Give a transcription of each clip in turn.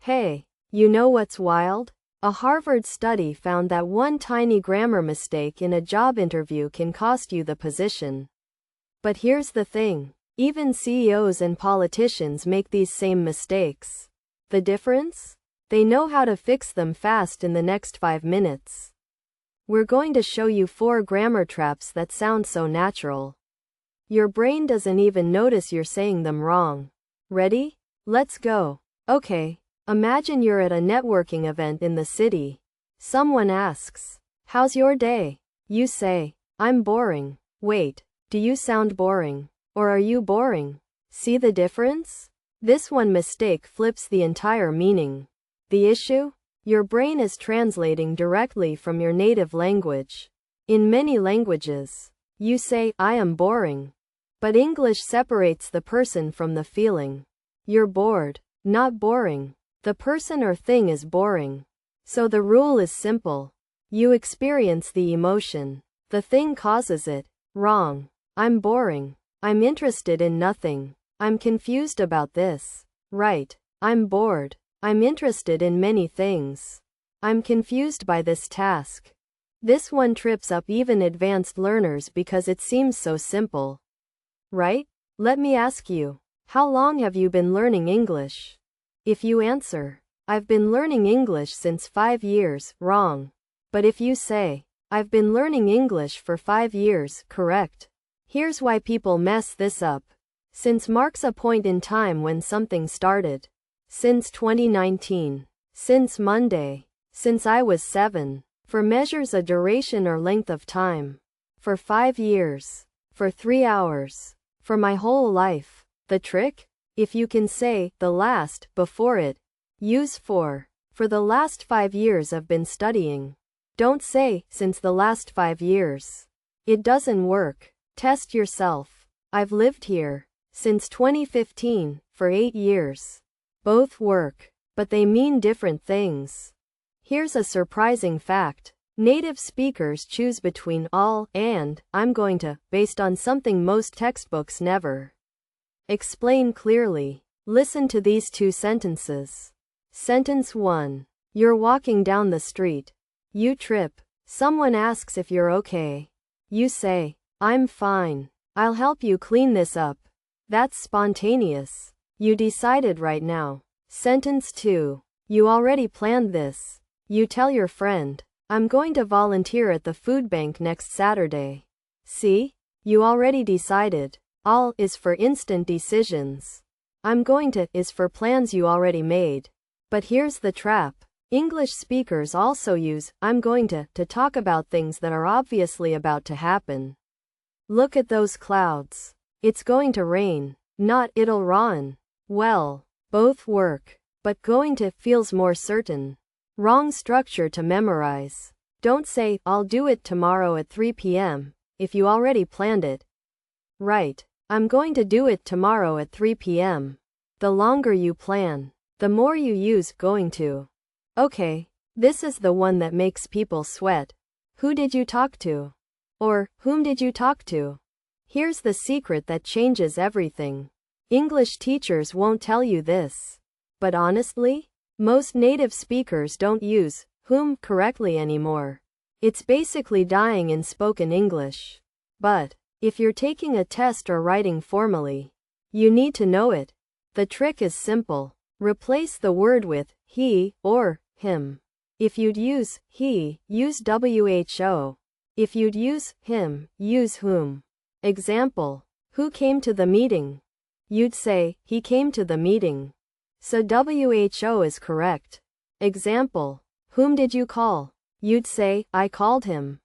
Hey, you know what's wild? A Harvard study found that one tiny grammar mistake in a job interview can cost you the position. But here's the thing. Even CEOs and politicians make these same mistakes. The difference? They know how to fix them fast in the next 5 minutes. We're going to show you 4 grammar traps that sound so natural. Your brain doesn't even notice you're saying them wrong. Ready? Let's go. Okay. Imagine you're at a networking event in the city. Someone asks, "How's your day?" You say, "I'm boring." Wait, do you sound boring? Or are you boring? See the difference? This one mistake flips the entire meaning. The issue? Your brain is translating directly from your native language. In many languages, you say, "I am boring." But English separates the person from the feeling. You're bored, not boring. The person or thing is boring. So the rule is simple. You experience the emotion. The thing causes it. Wrong. I'm boring. I'm interested in nothing. I'm confused about this. Right. I'm bored. I'm interested in many things. I'm confused by this task. This one trips up even advanced learners because it seems so simple. Right? Let me ask you, how long have you been learning English? If you answer, "I've been learning English since 5 years," wrong. But if you say, "I've been learning English for 5 years," correct. Here's why people mess this up. Since marks a point in time when something started. Since 2019. Since Monday. Since I was 7. For measures a duration or length of time. For 5 years. For 3 hours. For my whole life. The trick? If you can say "the last" before it, use "for." For the last 5 years I've been studying. Don't say "since the last 5 years." It doesn't work. Test yourself. I've lived here since 2015, for 8 years. Both work, but they mean different things. Here's a surprising fact. Native speakers choose between "all" and "I'm going to" based on something most textbooks never explain clearly. Listen to these 2 sentences. Sentence 1. You're walking down the street. You trip. Someone asks if you're okay. You say, "I'm fine. I'll help you clean this up." That's spontaneous. You decided right now. Sentence 2. You already planned this. You tell your friend, "I'm going to volunteer at the food bank next Saturday." See? You already decided. "All" is for instant decisions. "I'm going to" is for plans you already made. But here's the trap. English speakers also use "I'm going to" talk about things that are obviously about to happen. Look at those clouds. It's going to rain, not "it'll rain." Well, both work. But "going to" feels more certain. Wrong structure to memorize. Don't say "I'll do it tomorrow at 3 p.m. if you already planned it. Right. "I'm going to do it tomorrow at 3 p.m. The longer you plan, the more you use "going to." Okay, this is the one that makes people sweat. Who did you talk to? Or, whom did you talk to? Here's the secret that changes everything. English teachers won't tell you this. But honestly, most native speakers don't use "whom" correctly anymore. It's basically dying in spoken English. But if you're taking a test or writing formally, you need to know it. The trick is simple. Replace the word with "he" or "him." If you'd use "he," use "who." If you'd use "him," use "whom." Example. Who came to the meeting? You'd say, "He came to the meeting." So "who" is correct. Example. Whom did you call? You'd say, "I called him."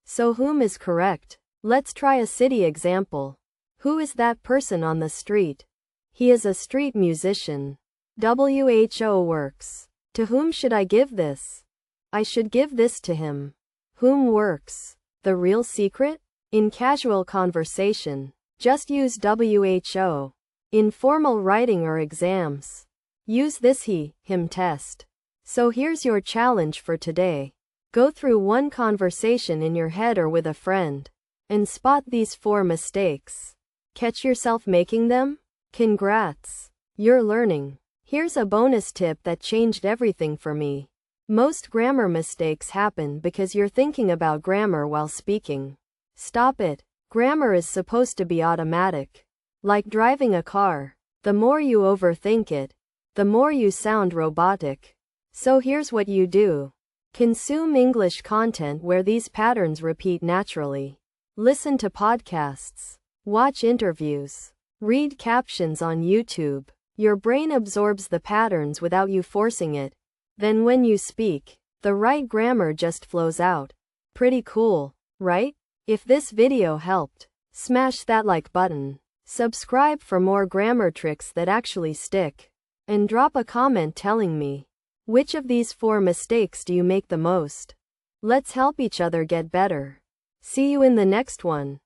So "whom" is correct. Let's try a city example. Who is that person on the street? He is a street musician. "Who" works. To whom should I give this? I should give this to him. Whom works. The real secret? In casual conversation, just use "who." In formal writing or exams, use this "he," "him" test. So here's your challenge for today. Go through one conversation in your head or with a friend, and spot these 4 mistakes. Catch yourself making them? Congrats! You're learning. Here's a bonus tip that changed everything for me. Most grammar mistakes happen because you're thinking about grammar while speaking. Stop it. Grammar is supposed to be automatic. Like driving a car. The more you overthink it, the more you sound robotic. So here's what you do. Consume English content where these patterns repeat naturally. Listen to podcasts. Watch interviews. Read captions on YouTube. Your brain absorbs the patterns without you forcing it. Then when you speak, the right grammar just flows out. Pretty cool, right? If this video helped, smash that like button. Subscribe for more grammar tricks that actually stick. And drop a comment telling me, which of these 4 mistakes do you make the most? Let's help each other get better. See you in the next one.